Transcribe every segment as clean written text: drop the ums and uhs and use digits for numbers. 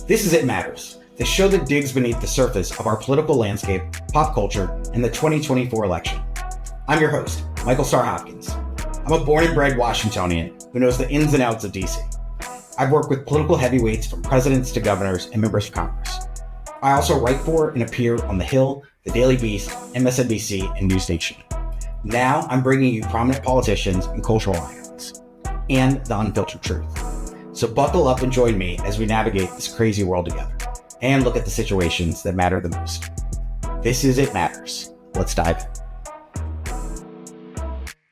This is It Matters, the show that digs beneath the surface of our political landscape, pop culture, and the 2024 election. I'm your host, Michael Starr Hopkins. I'm a born and bred Washingtonian who knows the ins and outs of DC. I've worked with political heavyweights from presidents to governors and members of Congress. I also write for and appear on The Hill, The Daily Beast, MSNBC, and News Nation. Now I'm bringing you prominent politicians and cultural icons, and the unfiltered truth. So buckle up and join me as we navigate this crazy world together and look at the situations that matter the most. This is It Matters. Let's dive in.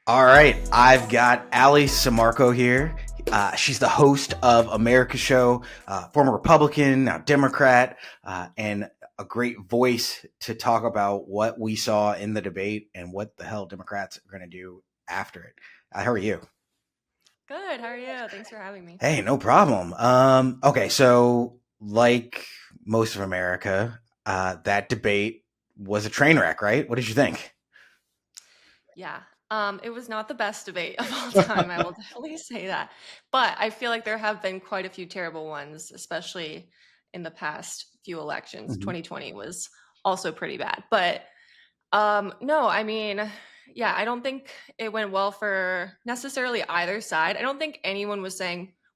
All right, I've got Ally Sammarco here. She's the host of America's Show, former Republican, now Democrat, and a great voice to talk about what we saw in the debate and what the hell Democrats are going to do after it. How are you? Good. How are you? Thanks for having me. Hey, no problem. Okay, so like most of America, that debate was a train wreck, right? What did you think? Yeah. It was not the best debate of all time. I will definitely say that. But I feel like there have been quite a few terrible ones, especially in the past few elections. 2020 was also pretty bad. But no, I mean, yeah, I don't think it went well for necessarily either side. I don't think anyone was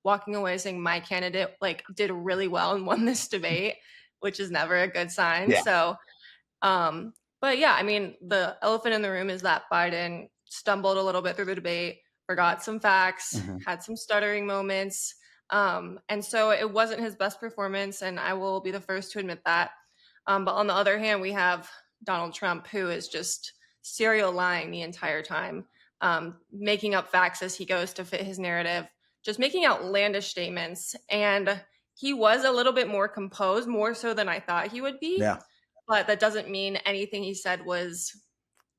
walking away saying my candidate did really well and won this debate, which is never a good sign. Yeah. So, but yeah, I mean, the elephant in the room is that Biden stumbled a little bit through the debate, forgot some facts, had some stuttering moments. And so it wasn't his best performance, and I will be the first to admit that. But on the other hand, we have Donald Trump, who is just serial lying the entire time, making up facts as he goes to fit his narrative, just making outlandish statements. And he was a little bit more composed, more so than I thought he would be. Yeah. But that doesn't mean anything he said was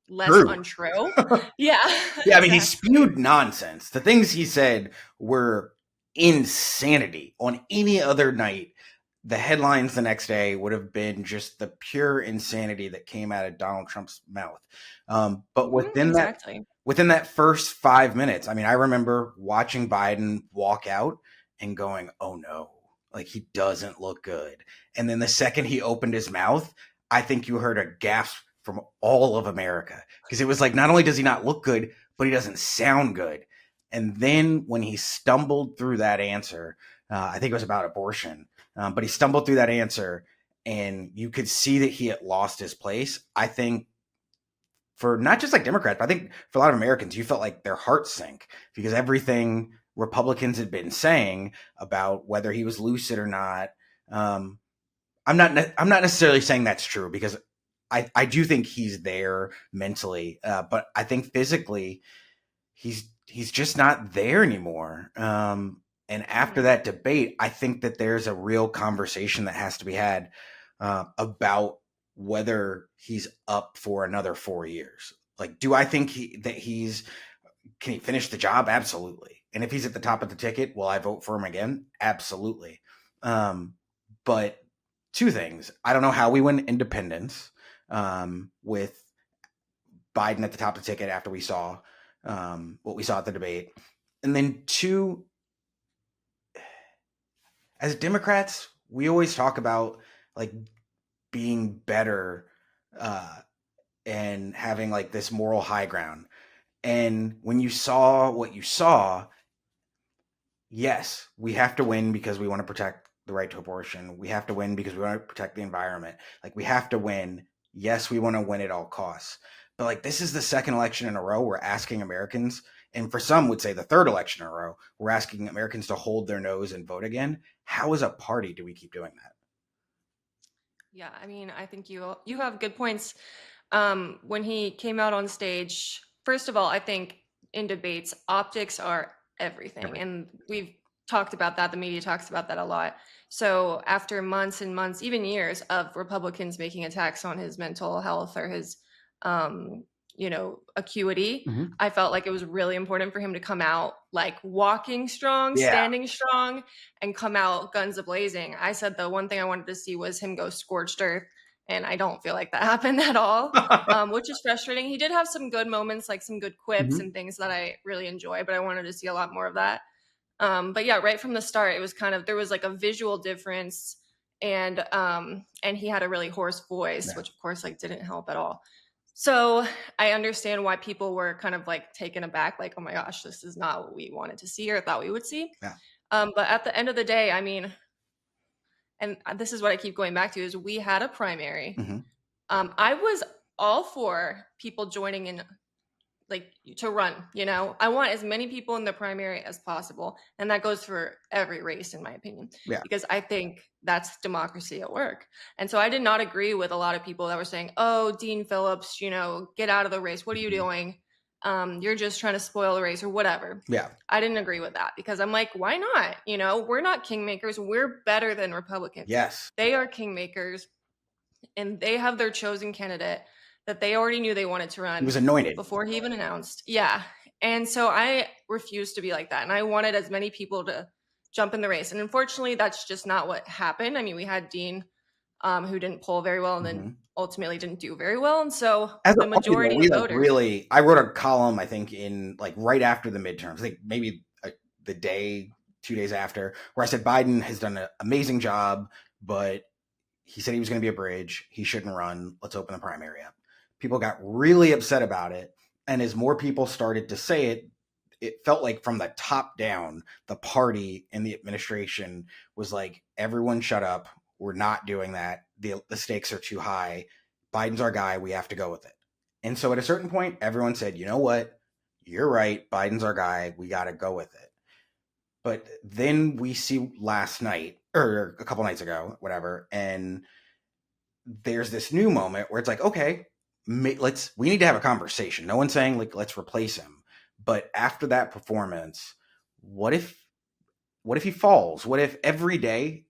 less untrue. Yeah. Yeah, I mean, he spewed nonsense. The things he said were insanity. On any other night, the headlines the next day would have been just the pure insanity that came out of Donald Trump's mouth. But within that first 5 minutes, I mean, I remember watching Biden walk out and going, oh no, like he doesn't look good. And then the second he opened his mouth, I think you heard a gasp from all of America, because it was like, not only does he not look good, but he doesn't sound good. And then when he stumbled through that answer, I think it was about abortion, but he stumbled through that answer and you could see that he had lost his place. I think for not just like Democrats, but I think for a lot of Americans, you felt like their hearts sank because everything Republicans had been saying about whether he was lucid or not. I'm not necessarily saying that's true, because I do think he's there mentally, but I think physically he's just not there anymore. And after that debate, I think that there's a real conversation that has to be had about whether he's up for another 4 years. Like, do I think can he finish the job? Absolutely. And if he's at the top of the ticket, will I vote for him again? Absolutely. But two things. I don't know how we win independence with Biden at the top of the ticket after we saw what we saw at the debate. And then two, as Democrats, we always talk about like being better and having like this moral high ground. And when you saw what you saw, yes, we have to win because we want to protect the right to abortion. We have to win because we want to protect the environment. Like, we have to win. Yes, we want to win at all costs. But like, this is the second election in a row we're asking Americans, and for some would say the third election in a row, we're asking Americans to hold their nose and vote again. How as a party do we keep doing that? Yeah, I mean, I think you have good points. When he came out on stage, first of all, I think in debates, optics are everything. And we've talked about that. The media talks about that a lot. So after months and months, even years of Republicans making attacks on his mental health or his, acuity, I felt like it was really important for him to come out like walking strong, standing strong, and come out guns a-blazing. I said the one thing I wanted to see was him go scorched earth. And I don't feel like that happened at all, which is frustrating. He did have some good moments, like some good quips and things that I really enjoy, but I wanted to see a lot more of that. But yeah, right from the start, it was there was like a visual difference and he had a really hoarse voice, Yeah. which of course like didn't help at all. So I understand why people were kind of like taken aback, like, oh my gosh, this is not what we wanted to see or thought we would see. Yeah. But at the end of the day, I mean, and this is what I keep going back to, is we had a primary. Mm-hmm. I was all for people joining in, like, to run, I want as many people in the primary as possible, and that goes for every race, in my opinion, Yeah. because I think that's democracy at work. And so I did not agree with a lot of people that were saying, oh, Dean Phillips, get out of the race, what are you doing, you're just trying to spoil the race or whatever. Yeah. I didn't agree with that, because I'm like, why not? We're not kingmakers, we're better than Republicans. Yes. They are kingmakers, and they have their chosen candidate that they already knew they wanted to run. He was anointed before he even announced. Yeah. And so I refused to be like that. And I wanted as many people to jump in the race. And unfortunately, that's just not what happened. I mean, we had Dean, who didn't poll very well and then ultimately didn't do very well. And so as the majority of voters. I wrote a column, I think, in like right after the midterms, like maybe the day, 2 days after, where I said Biden has done an amazing job, but he said he was going to be a bridge. He shouldn't run. Let's open the primary up. People got really upset about it. And as more people started to say it, it felt like from the top down, the party and the administration was like, everyone shut up. We're not doing that. The stakes are too high. Biden's our guy. We have to go with it. And so at a certain point, everyone said, you know what? You're right. Biden's our guy. We got to go with it. But then we see last night, or a couple nights ago, whatever, and there's this new moment where it's like, okay, we need to have a conversation. No one's saying like let's replace him, but after that performance, what if he falls? What if every day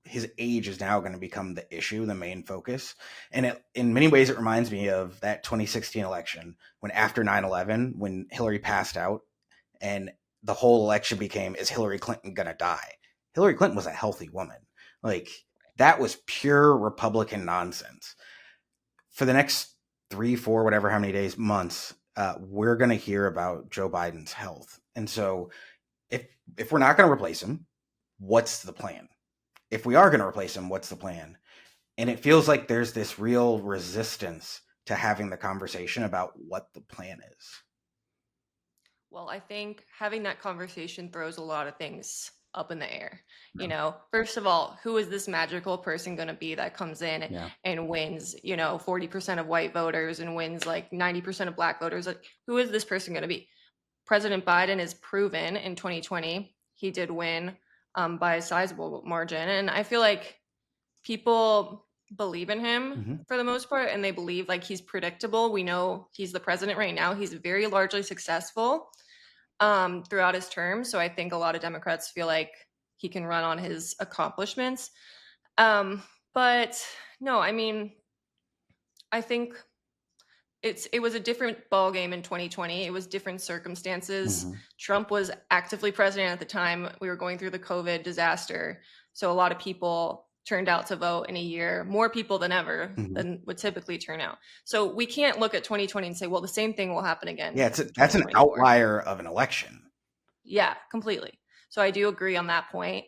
his age is now going to become the issue, the main focus? And in many ways, it reminds me of that 2016 election when after 9/11, when Hillary passed out and the whole election became, is Hillary Clinton going to die? Hillary Clinton was a healthy woman. Like, that was pure Republican nonsense. For the next 3, 4, whatever, how many days, months, we're going to hear about Joe Biden's health. And so if we're not going to replace him, what's the plan? If we are going to replace him, what's the plan? And it feels like there's this real resistance to having the conversation about what the plan is. Well, I think having that conversation throws a lot of things up in the air. First of all, who is this magical person going to be that comes in and wins, 40% of white voters and wins like 90% of black voters? Like, who is this person going to be? President Biden is proven in 2020. He did win by a sizable margin. And I feel like people believe in him for the most part, and they believe like he's predictable. We know he's the president right now. He's very largely successful throughout his term. So I think a lot of Democrats feel like he can run on his accomplishments. But no, I mean, I think it was a different ball game in 2020. It was different circumstances. Trump was actively president at the time. We were going through the COVID disaster. So a lot of people turned out to vote in a year, more people than ever than would typically turn out. So we can't look at 2020 and say, well, the same thing will happen again. Yeah, that's an outlier of an election. Yeah, completely. So I do agree on that point.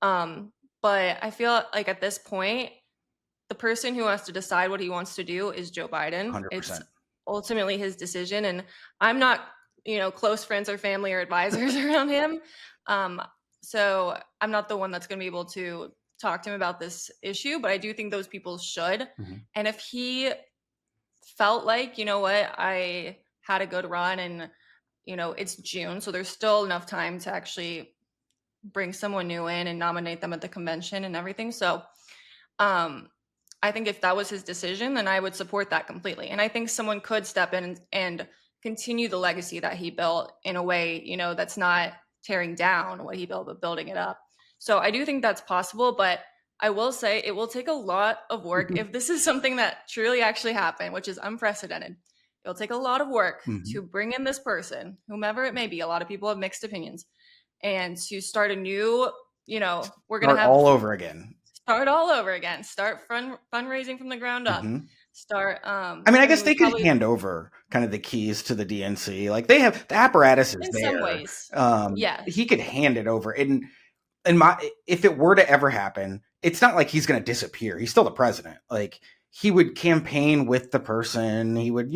But I feel like at this point, the person who has to decide what he wants to do is Joe Biden. 100%. It's ultimately his decision. And I'm not, close friends or family or advisors around him. So I'm not the one that's going to be able to talk to him about this issue, but I do think those people should. And if he felt like, you know what, I had a good run and, it's June, so there's still enough time to actually bring someone new in and nominate them at the convention and everything. So I think if that was his decision, then I would support that completely. And I think someone could step in and continue the legacy that he built in a way, that's not tearing down what he built, but building it up. So I do think that's possible, but I will say it will take a lot of work if this is something that truly actually happened, which is unprecedented. It'll take a lot of work to bring in this person, whomever it may be. A lot of people have mixed opinions, and to start a new, we're going to have all over again. Start all over again. Start fundraising from the ground up. Start. I guess they could hand over kind of the keys to the DNC. Like, they have the apparatus is there. In some ways, yeah. He could hand it over, and if it were to ever happen, it's not like he's going to disappear. He's still the president. Like, he would campaign with the person. He would,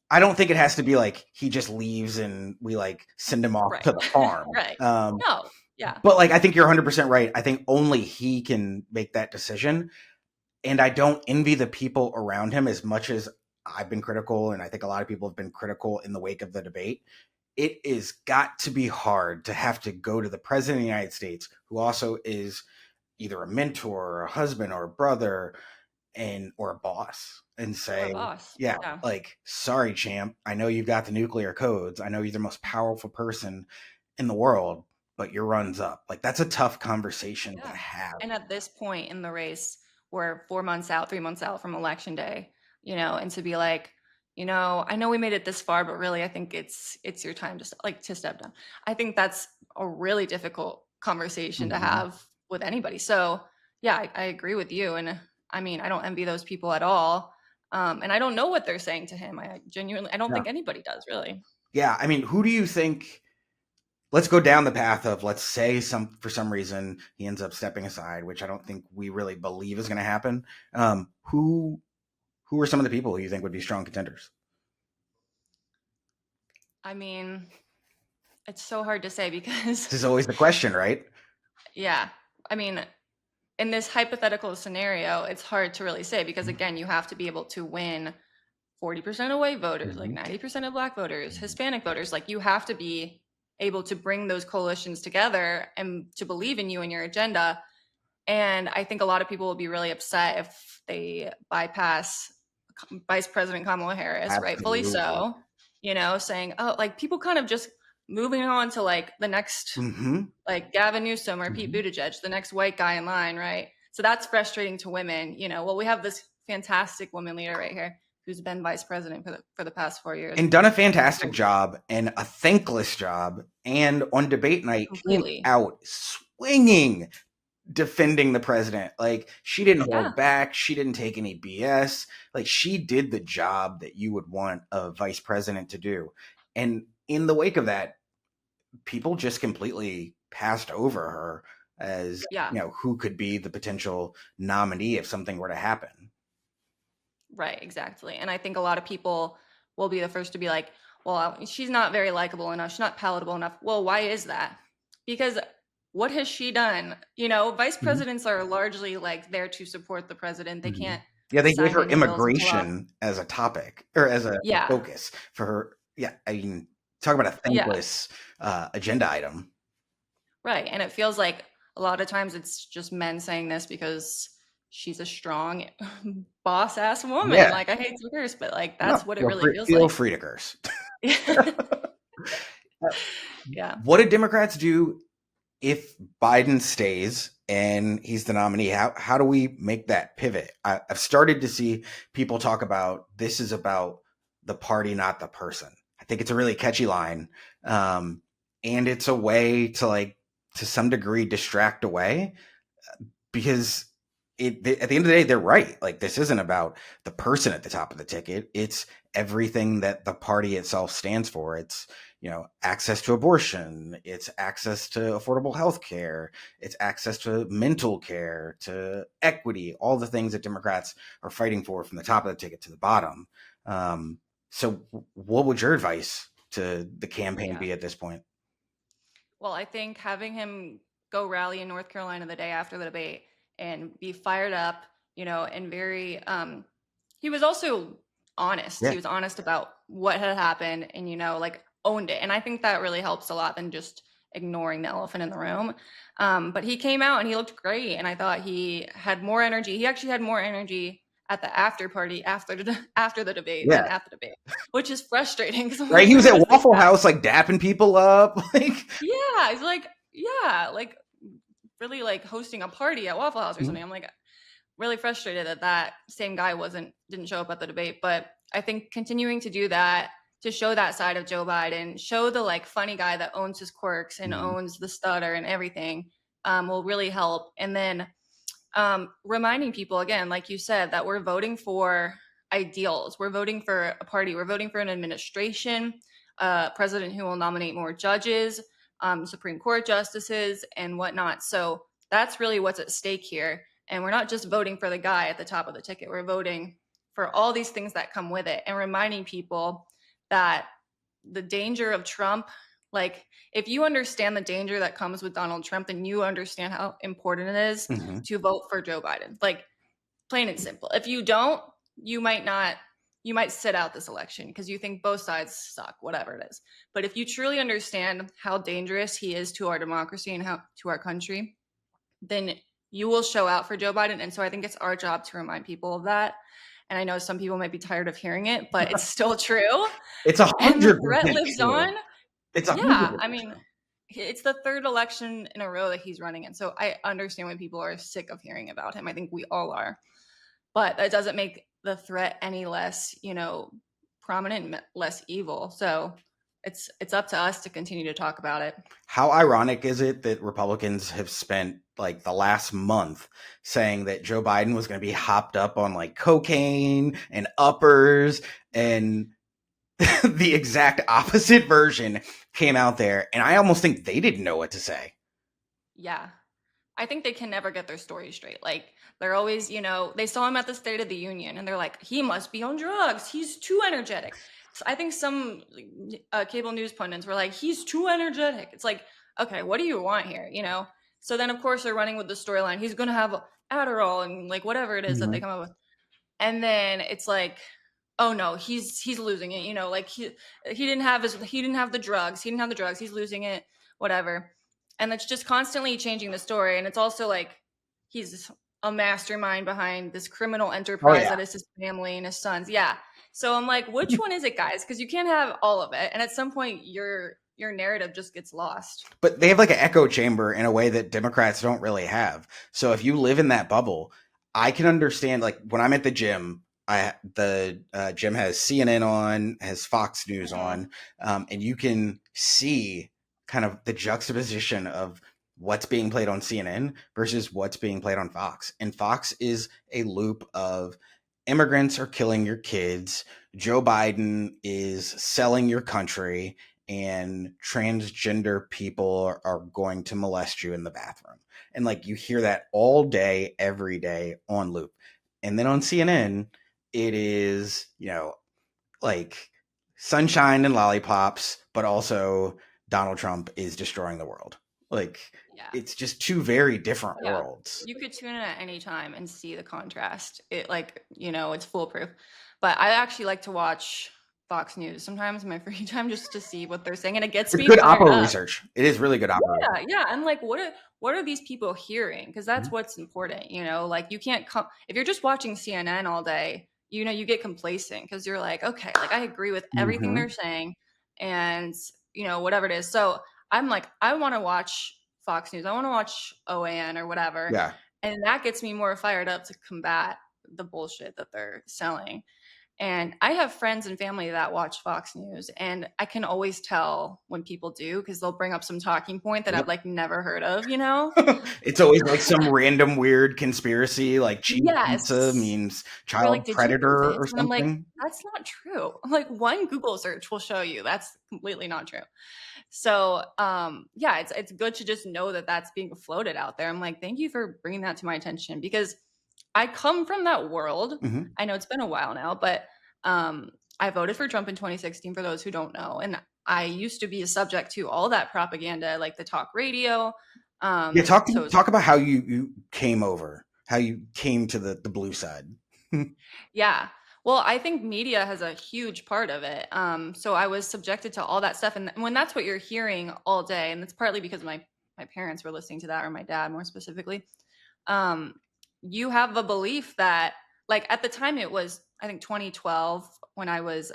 I don't think it has to be like he just leaves and we like send him off Right. to the farm. Right. No. Yeah. But like, I think you're 100% right. I think only he can make that decision. And I don't envy the people around him as much as I've been critical. And I think a lot of people have been critical in the wake of the debate. It is got to be hard to have to go to the president of the United States, who also is either a mentor or a husband or a brother or a boss, and Or a say, boss. yeah, Yeah. like, sorry, champ, I know you've got the nuclear codes, I know you're the most powerful person in the world, but your run's up. Like, that's a tough conversation to Yeah. have. And at this point in the race, we're 4 months out, 3 months out from election day, and to be like, I know we made it this far, but really I think it's your time to step down. I think that's a really difficult conversation to have with anybody. So yeah, I agree with you. And I mean, I don't envy those people at all. And I don't know what they're saying to him. I don't think anybody does, really. Yeah, I mean, who do you think? Let's go down the path of, let's say for some reason he ends up stepping aside, which I don't think we really believe is going to happen. Who are some of the people who you think would be strong contenders? I mean, it's so hard to say because This is always the question, right? yeah, I mean, in this hypothetical scenario, it's hard to really say because, again, you have to be able to win 40% of white voters, like 90% of Black voters, Hispanic voters. Like, you have to be able to bring those coalitions together and to believe in you and your agenda. And I think a lot of people will be really upset if they bypass Vice President Kamala Harris, Absolutely. rightfully so, saying, oh, like, people kind of just moving on to like the next like Gavin Newsom or Pete Buttigieg, the next white guy in line, right? So that's frustrating to women. Well, we have this fantastic woman leader right here who's been vice president for the past 4 years. And done a fantastic job and a thankless job. And on debate night, came out swinging, defending the president. Like, she didn't hold back. She didn't take any BS. Like, she did the job that you would want a vice president to do. And in the wake of that, people just completely passed over her as, who could be the potential nominee if something were to happen. Right, exactly. And I think a lot of people will be the first to be like, well, she's not very likable enough. She's not palatable enough. Well, why is that? Because what has she done? Vice presidents are largely like there to support the president. They can't. Yeah, they gave her immigration as a topic or as a focus for her. Yeah, I mean, talk about a thankless agenda item. Right. And it feels like a lot of times it's just men saying this because she's a strong boss ass woman. Yeah. Like, I hate to curse, but like, that's what it really feels like. Feel free to curse. Yeah. What did Democrats do if Biden stays and he's the nominee? How do we make that pivot? I've started to see people talk about, this is about the party, not the person. I think it's a really catchy line. And it's a way to, like, to some degree, distract away, because at the end of the day, they're right. Like, this isn't about the person at the top of the ticket. It's everything that the party itself stands for. It's, access to abortion. It's access to affordable health care. It's access to mental care, to equity, all the things that Democrats are fighting for from the top of the ticket to the bottom. So what would your advice to the campaign be at this point? Well, I think having him go rally in North Carolina the day after the debate and be fired up, and very, he was also honest. Yeah. He was honest about what had happened and, like, owned it. And I think that really helps a lot than just ignoring the elephant in the room. But he came out and he looked great. And I thought he had more energy. He actually had more energy at the after party after the debate than at the debate, which is frustrating. Right, like, he was at Waffle House, like, dapping people up. Like, yeah, he's like, like, really, like, hosting a party at Waffle House or something. I'm like, really frustrated that same guy didn't show up at the debate. But I think continuing to do that, to show that side of Joe Biden, show the, like, funny guy that owns his quirks and owns the stutter and everything, will really help. And then reminding people, again, like you said, that we're voting for ideals. We're voting for a party. We're voting for an administration, president who will nominate more judges, Supreme Court justices, and whatnot. So That's really what's at stake here. And we're not just voting for the guy at the top of the ticket. We're voting for all these things that come with it and reminding people that the danger of Trump, like if you understand the danger that comes with Donald Trump, then you understand how important it is Mm-hmm. to vote for Joe Biden. Like plain and simple. If you don't, you might not, you might sit out this election because you think both sides suck, whatever it is. But if you truly understand how dangerous he is to our democracy and how to our country, then you will show out for Joe Biden. And so I think it's our job to remind people of that. And I know some people might be tired of hearing it, but it's still true. It's And the 100% threat lives true. on. It's Yeah. 100% I mean, true. it's the third election in a row that he's running in. So I understand why people are sick of hearing about him. I think we all are. But that doesn't make the threat any less, prominent, less evil. So it's up to us to continue to talk about it. How ironic is it that Republicans have spent like the last month saying that Joe Biden was going to be hopped up on like cocaine and uppers, and the exact opposite version came out there, and I almost think they didn't know what to say. Yeah. I think they can never get their story straight. Like they're always, they saw him at the State of the Union and they're like, he must be on drugs. He's too energetic. So I think some cable news pundits were like, he's too energetic. It's like, okay, what do you want here? So then of course they're running with the storyline. He's going to have Adderall and like whatever it is that they come up with. And then it's like, oh no, he's losing it. Like he didn't have the drugs. He didn't have the drugs. He's losing it. Whatever. And it's just constantly changing the story. And it's also like he's a mastermind behind this criminal Oh enterprise yeah. that is his family and his sons. Yeah. So I'm like, which one is it, guys? Because you can't have all of it. And at some point, your narrative just gets lost. But they have like an echo chamber in a way that Democrats don't really have. So if you live in that bubble, I can understand. Like when I'm at the gym, the gym has CNN on, has Fox News on, and you can see kind of the juxtaposition of what's being played on CNN versus what's being played on Fox. And Fox is a loop of immigrants are killing your kids, Joe Biden is selling your country, and transgender people are going to molest you in the bathroom. And like you hear that all day, every day on loop. And then on CNN, it is, like sunshine and lollipops, but also Donald Trump is destroying the world. Like Yeah. it's just two very different Yeah. worlds. You could tune in at any time and see the contrast. It it's foolproof. But I actually like to watch Fox News sometimes in my free time just to see what they're saying, and it gets It's me good fired opera up. research. It is really good opera research. Yeah, and like what are these people hearing? Because that's what's important, like you can't come if you're just watching CNN all day, you get complacent because you're like, okay, like I agree with everything Mm-hmm. they're saying, and whatever it is. So I'm like, I want to watch Fox News, I want to watch OAN or whatever, Yeah. and that gets me more fired up to combat the bullshit that they're selling. And I have friends and family that watch Fox News, and I can always tell when people do because they'll bring up some talking point that I've Yep. like never heard of, It's always like some random weird conspiracy, like cheap pizza Yes. means They're like, child did you know predator this? or And I'm like, something. that's not true. Like one Google search will show you that's completely not true. So yeah, it's good to just know that that's being floated out there. I'm like, thank you for bringing that to my attention because I come from that world. Mm-hmm. I know it's been a while now, but I voted for Trump in 2016 for those who don't know. And I used to be a subject to all that propaganda, like the talk radio. Yeah, So talk about how you came over, how you came to the blue side. yeah. Well, I think media has a huge part of it. So I was subjected to all that stuff. And when that's what you're hearing all day, and it's partly because my parents were listening to that, or my dad more specifically, um, you have a belief that, like at the time it was, I think 2012 when I was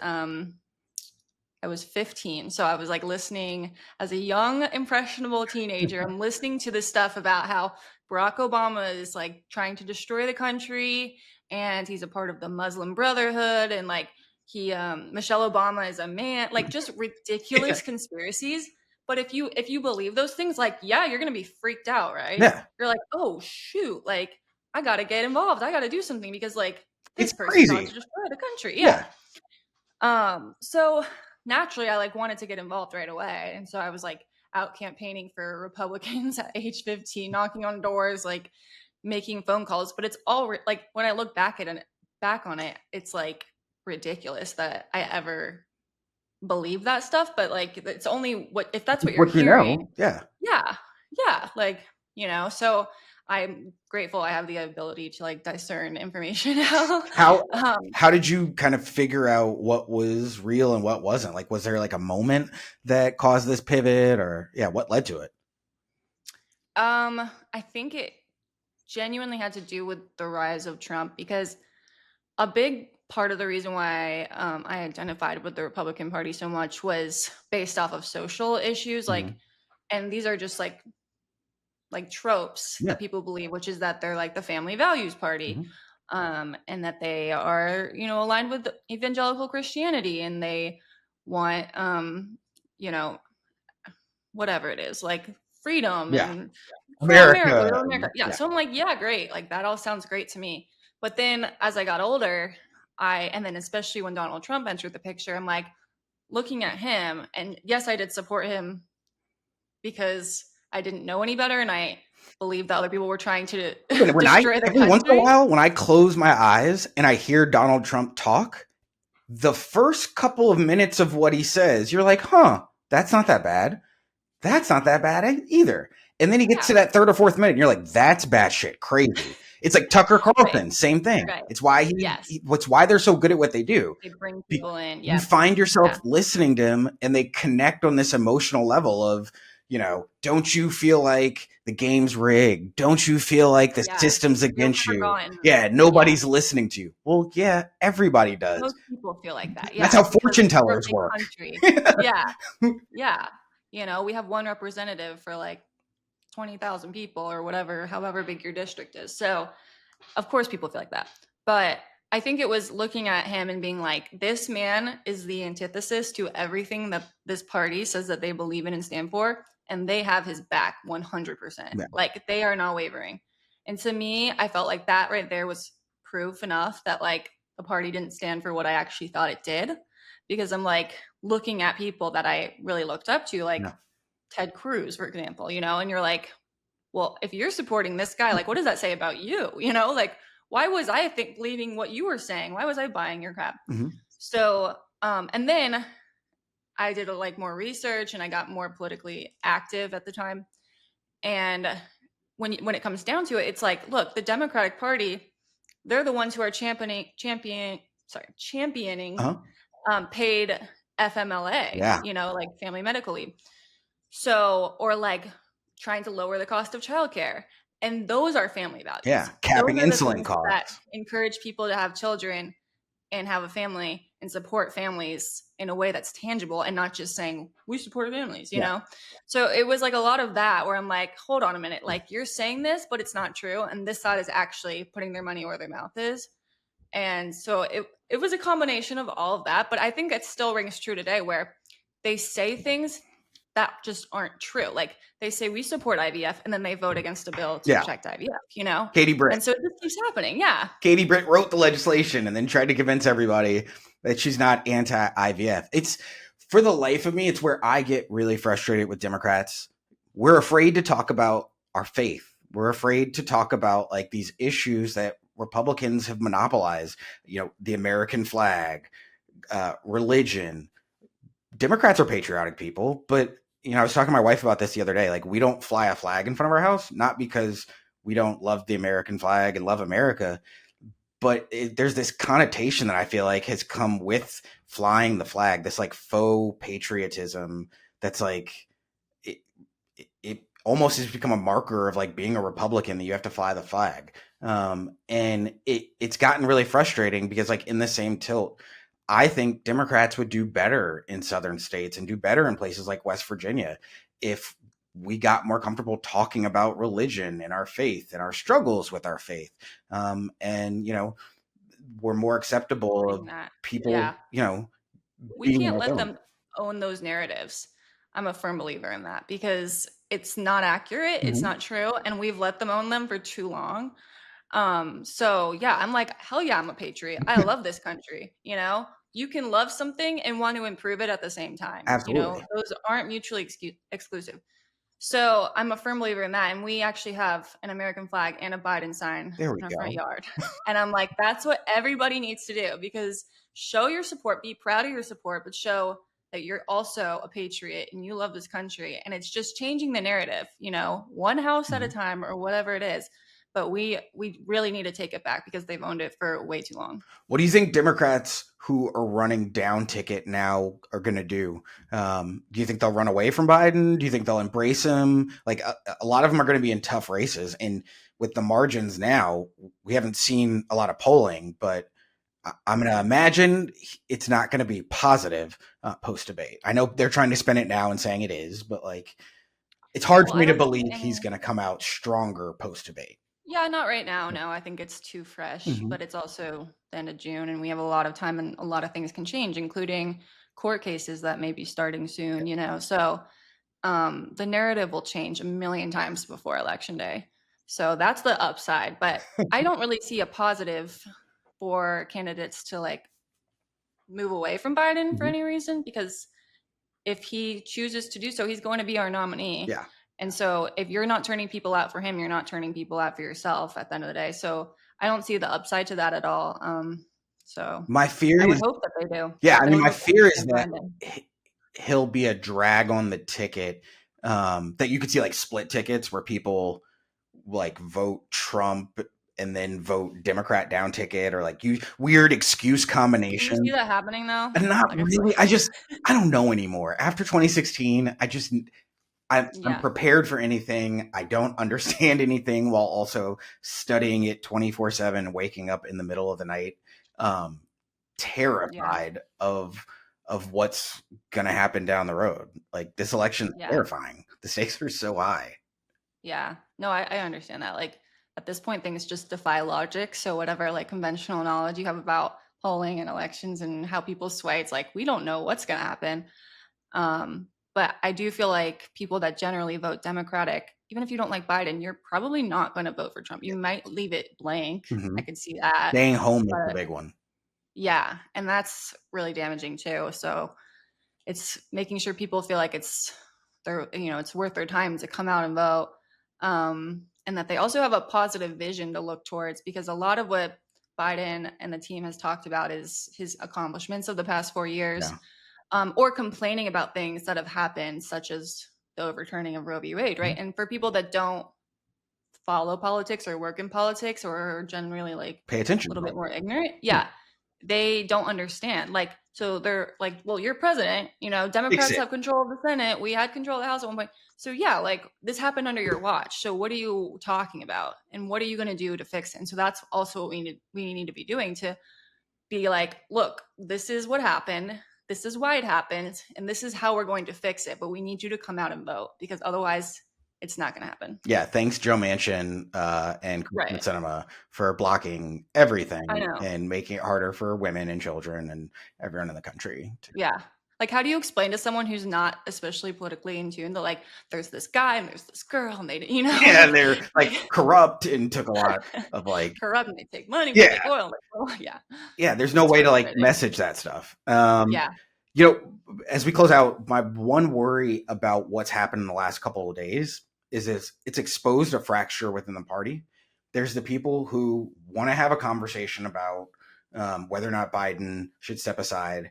15. So I was like listening as a young, impressionable teenager. I'm listening to this stuff about how Barack Obama is like trying to destroy the country and he's a part of the Muslim Brotherhood. And like Michelle Obama is a man, like just Yeah. ridiculous conspiracies. But if you believe those things, like, yeah, you're going to be freaked out, right? Yeah. You're like, oh, shoot, like, I got to get involved. I got to do something because, like, It's this person's out to crazy. destroy the country. Yeah. Yeah. So naturally I like wanted to get involved right away. And so I was like out campaigning for Republicans at age 15, knocking on doors, like making phone calls. But it's all like when I look back on it, it's like ridiculous that I ever believe that stuff. But like, it's only if that's what you're What you hearing. know, yeah. Yeah, like, so I'm grateful I have the ability to like discern information now. How um, how did you kind of figure out what was real and what wasn't? Like, was there like a moment that caused this pivot, or what led to it? I think it genuinely had to do with the rise of Trump, because a big part of the reason why I identified with the Republican Party so much was based off of social issues, like, and these are just like tropes Yeah. that people believe, which is that they're like the family values party, and that they are, aligned with evangelical Christianity, and they want, whatever it is, like freedom Yeah. and for America, America. little America. Yeah. Yeah. So I'm like, yeah, great. Like that all sounds great to me. But then as I got older, and then especially when Donald Trump entered the picture, I'm like looking at him, and yes, I did support him because I didn't know any better, and I believed that other people were trying to destroy the Every once in a country. while, when I close my eyes and I hear Donald Trump talk, the first couple of minutes of what he says, you're like, huh, that's not that bad. That's not that bad either. And then he gets to that third or fourth minute, and you're like, that's batshit crazy. It's like Tucker Carlson, Right. same thing. Right. It's why what's why they're so good at what they do. They bring people in. You Yeah. find yourself listening to him, and they connect on this emotional level of, don't you feel like the game's rigged? Don't you feel like the system's against you? Yeah, nobody's listening to you. Well, yeah, everybody does. Most people feel like that. Yeah. That's how fortune tellers work. Country. Yeah. We have one representative for like 20,000 people or whatever, however big your district is. So of course people feel like that. But I think it was looking at him and being like, this man is the antithesis to everything that this party says that they believe in and stand for. And they have his back 100%. Yeah. Like they are not wavering. And to me, I felt like that right there was proof enough that like the party didn't stand for what I actually thought it did. Because I'm like looking at people that I really looked up to, like Ted Cruz, for example, and you're like, well, if you're supporting this guy, like, what does that say about you? Like, why was I believing what you were saying? Why was I buying your crap? So, and then I did like more research, and I got more politically active at the time. And when it comes down to it, it's like, look, the Democratic Party, they're the ones who are championing paid FMLA, like family medical leave. So, or like trying to lower the cost of childcare. And those are family values. Yeah, capping insulin costs. That encourage people to have children and have a family and support families in a way that's tangible, and not just saying we support families, you know? So it was like a lot of that where I'm like, hold on a minute, like you're saying this, but it's not true. And this side is actually putting their money where their mouth is. And so it was a combination of all of that. But I think it still rings true today, where they say things that just aren't true. Like they say we support IVF, and then they vote against a bill to protect IVF, Katie Britt. And so it just keeps happening. Yeah. Katie Britt wrote the legislation and then tried to convince everybody that she's not anti-IVF. It's, for the life of me, it's where I get really frustrated with Democrats. We're afraid to talk about our faith. We're afraid to talk about like these issues that Republicans have monopolized, the American flag, religion. Democrats are patriotic people, but I was talking to my wife about this the other day. Like, we don't fly a flag in front of our house, not because we don't love the American flag and love America, but there's this connotation that I feel like has come with flying the flag, this like faux patriotism that's like, it almost has become a marker of like being a Republican, that you have to fly the flag. And it's gotten really frustrating because like in the same tilt, I think Democrats would do better in southern states and do better in places like West Virginia if we got more comfortable talking about religion and our faith and our struggles with our faith. And, we're more acceptable of people, we can't let them own those narratives. I'm a firm believer in that, because it's not accurate. It's not true. And we've let them own them for too long. So yeah, I'm like, hell yeah, I'm a patriot. I love this country, you can love something and want to improve it at the same time. You know, Absolutely. those aren't mutually exclusive. So I'm a firm believer in that. And we actually have an American flag and a Biden sign There we in our front go. yard. And I'm like, that's what everybody needs to do, because show your support, be proud of your support, but show that you're also a patriot and you love this country. And it's just changing the narrative, you know, one house at a Mhm. time or whatever it is. But we really need to take it back because they've owned it for way too long. What do you think Democrats who are running down ticket now are going to do? Do you think they'll run away from Biden? Do you think they'll embrace him? Like a lot of them are going to be in tough races, and with the margins now, we haven't seen a lot of polling, but I'm going to imagine it's not going to be positive post debate. I know they're trying to spin it now and saying it is, but like it's hard Well, for I me to don't see believe he's any. going to come out stronger post debate. Yeah, not right now. No, I think it's too fresh, Mm-hmm. but it's also the end of June and we have a lot of time and a lot of things can change, including court cases that may be starting soon, you know. So the narrative will change a million times before election day. So that's the upside. But I don't really see a positive for candidates to like move away from Biden for Mm-hmm. any reason, because if he chooses to do so, he's going to be our nominee. Yeah. And so if you're not turning people out for him, you're not turning people out for yourself at the end of the day. So I don't see the upside to that at all. So My fear I would is, hope that they do. yeah, I I mean, would my hope that fear they is stand that behind him. he'll be a drag on the ticket. That you could see like split tickets where people like vote Trump and then vote Democrat down ticket, or like you weird excuse Can you see combination. that happening though? And not Like I feel really. I don't know anymore. After 2016, I'm yeah, prepared for anything. I don't understand anything while also studying it 24/7, waking up in the middle of the night, um, yeah, terrified of what's going to happen down the road. Like this election is yeah, terrifying. The stakes are so high. yeah. No, I understand that. Like at this point, things just defy logic. So whatever like conventional knowledge you have about polling and elections and how people sway, it's like we don't know what's going to happen. But I do feel like people that generally vote Democratic, even if you don't like Biden, you're probably not going to vote for Trump. You might leave it blank. Mm-hmm. I could see that. Staying home is the But big one. yeah, and that's really damaging too. So it's making sure people feel like it's their, you know, it's worth their time to come out and vote. And that they also have a positive vision to look towards, because a lot of what Biden and the team has talked about is his accomplishments of the past 4 years, Yeah. or complaining about things that have happened, such as the overturning of Roe v. Wade, right? And for people that don't follow politics or work in politics or are generally like Pay a attention. little bit more ignorant, Yeah. yeah, they don't understand. Like, so they're like, well, you're president, you know, Fix Democrats it. have control of the Senate. We had control of the House at one point. So yeah, like this happened under your watch. So what are you talking about? And what are you going to do to fix it? And so that's also what we need to be doing, to be like, look, this is what happened. This is why it happened. And this is how we're going to fix it. But we need you to come out and vote, because otherwise it's not going to happen. Yeah, thanks Joe Manchin and Kristen Right. Sinema for blocking I everything know. and making it harder for women and children and everyone in the country. Yeah. Like, how do you explain to someone who's not especially politically in tune that, like, there's this guy and there's this girl and they, you know, Yeah, like, they're like corrupt and took a lot of like, corrupt and they take money, we yeah, take oil. Like, oh, yeah. yeah. There's no It's way to like frustrating. message that stuff. Yeah. You know, as we close out, my one worry about what's happened in the last couple of days is it's exposed a fracture within the party. There's the people who want to have a conversation about whether or not Biden should step aside.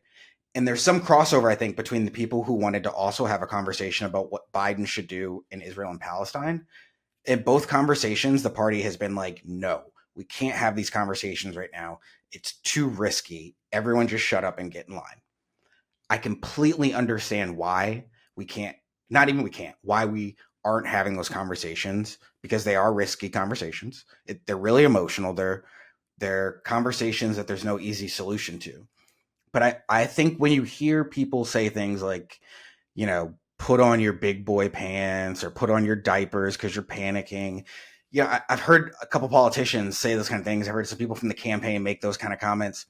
And there's some crossover, I think, between the people who wanted to also have a conversation about what Biden should do in Israel and Palestine. In both conversations, the party has been like, no, we can't have these conversations right now. It's too risky. Everyone just shut up and get in line. I completely understand why we can't, not even we can't, why we aren't having those conversations, because they are risky conversations. They're really emotional. They're conversations that there's no easy solution to. But I think when you hear people say things like, you know, put on your big boy pants or put on your diapers because you're panicking. Yeah, I've heard a couple politicians say those kind of things. I've heard some people from the campaign make those kind of comments.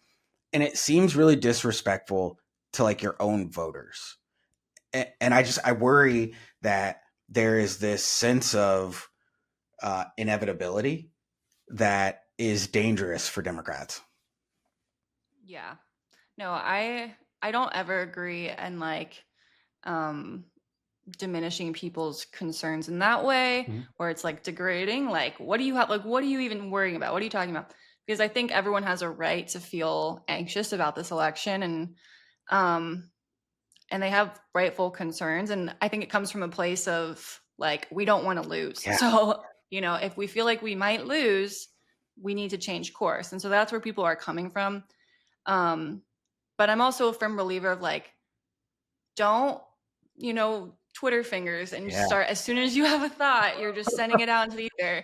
And it seems really disrespectful to like your own voters. And I worry that there is this sense of inevitability that is dangerous for Democrats. Yeah. No, I don't ever agree and like diminishing people's concerns in that way, where it's like degrading. Like, what do you have? Like, what are you even worrying about? What are you talking about? Because I think everyone has a right to feel anxious about this election, and they have rightful concerns. And I think it comes from a place of like, we don't want to lose. Yeah. So, if we feel like we might lose, we need to change course. And so that's where people are coming from. But I'm also a firm believer of like, don't, Twitter fingers and Yeah. start, as soon as you have a thought, you're just sending it out into the ether,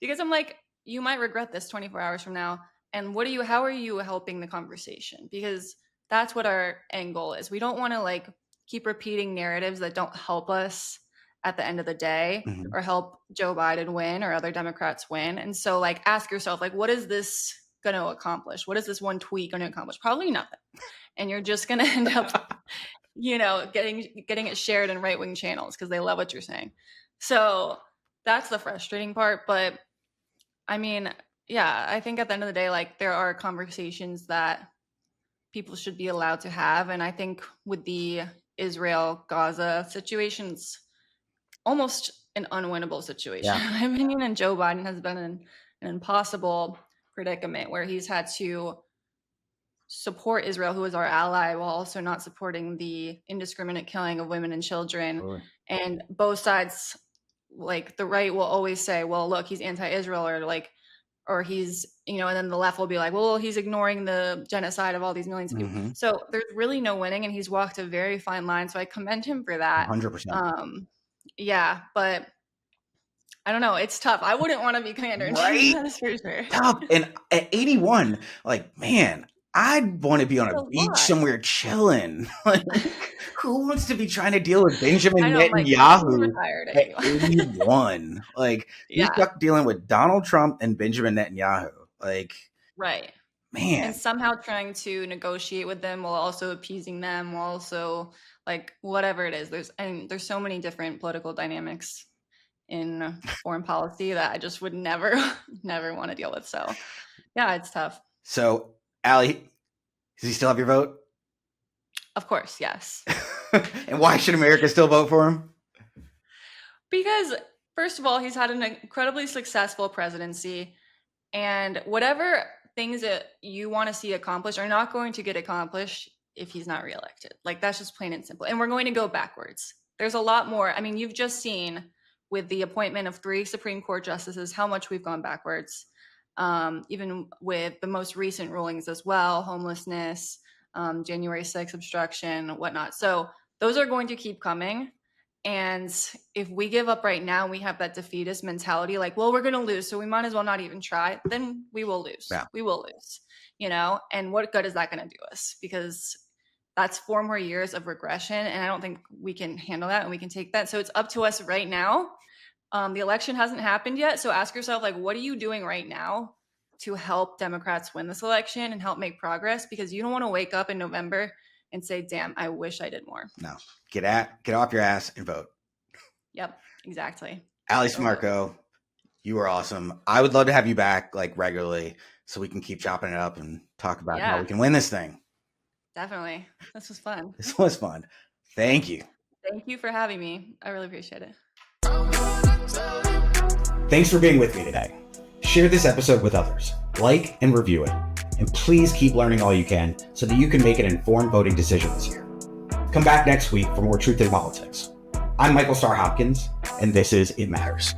because I'm like, you might regret this 24 hours from now. And how are you helping the conversation? Because that's what our end goal is. We don't want to like keep repeating narratives that don't help us at the end of the day, or help Joe Biden win or other Democrats win. And so like, ask yourself, like, what is this going to accomplish? What is this one tweet going to accomplish? Probably nothing. And you're just going to end up getting it shared in right-wing channels because they love what you're saying. So that's the frustrating part. But I mean, yeah, I think at the end of the day, like, there are conversations that people should be allowed to have. And I think with the Israel-Gaza situations, almost an unwinnable situation, in my opinion. And Joe Biden has been in an impossible predicament where he's had to support Israel, who is our ally, while also not supporting the indiscriminate killing of women and children. Totally. And both sides, like the right will always say, well, look, he's anti-Israel, or he's, and then the left will be like, well, he's ignoring the genocide of all these millions of people. So there's really no winning, and he's walked a very fine line. So I commend him for that. 100%. Yeah, but I don't know. It's tough. I wouldn't want to be commander in chief. That's for sure. Tough. And at 81, like, man, I'd want to be on a beach somewhere chilling. Like, who wants to be trying to deal with Benjamin Netanyahu at 81? Like, he's stuck dealing with Donald Trump and Benjamin Netanyahu. Like, right. Man. And somehow trying to negotiate with them while also appeasing them, while also like whatever it is. There's so many different political dynamics in foreign policy that I just would never want to deal with. So yeah, it's tough. So Ally, does he still have your vote? Of course, yes. And why should America still vote for him? Because first of all, he's had an incredibly successful presidency, and whatever things that you want to see accomplished are not going to get accomplished if he's not reelected. Like, that's just plain and simple. And we're going to go backwards. There's a lot more. I mean, you've just seen with the appointment of 3 Supreme Court justices how much we've gone backwards. Even with the most recent rulings as well, homelessness, January 6th obstruction, whatnot. So those are going to keep coming. And if we give up right now, we have that defeatist mentality, like, well, we're going to lose, so we might as well not even try, then we will lose. Yeah. We will lose, and what good is that going to do us? Because that's 4 more years of regression. And I don't think we can handle that, and we can take that. So it's up to us right now. The election hasn't happened yet. So ask yourself, like, what are you doing right now to help Democrats win this election and help make progress? Because you don't want to wake up in November and say, damn, I wish I did more. No, get off your ass and vote. Yep, exactly. Ally Sammarco, you are awesome. I would love to have you back like regularly so we can keep chopping it up and talk about how we can win this thing. Definitely. This was fun. This was fun. Thank you. Thank you for having me. I really appreciate it. Thanks for being with me today. Share this episode with others, like and review it, and please keep learning all you can so that you can make an informed voting decision this year. Come back next week for more Truth in Politics. I'm Michael Starr Hopkins, and this is It Matters.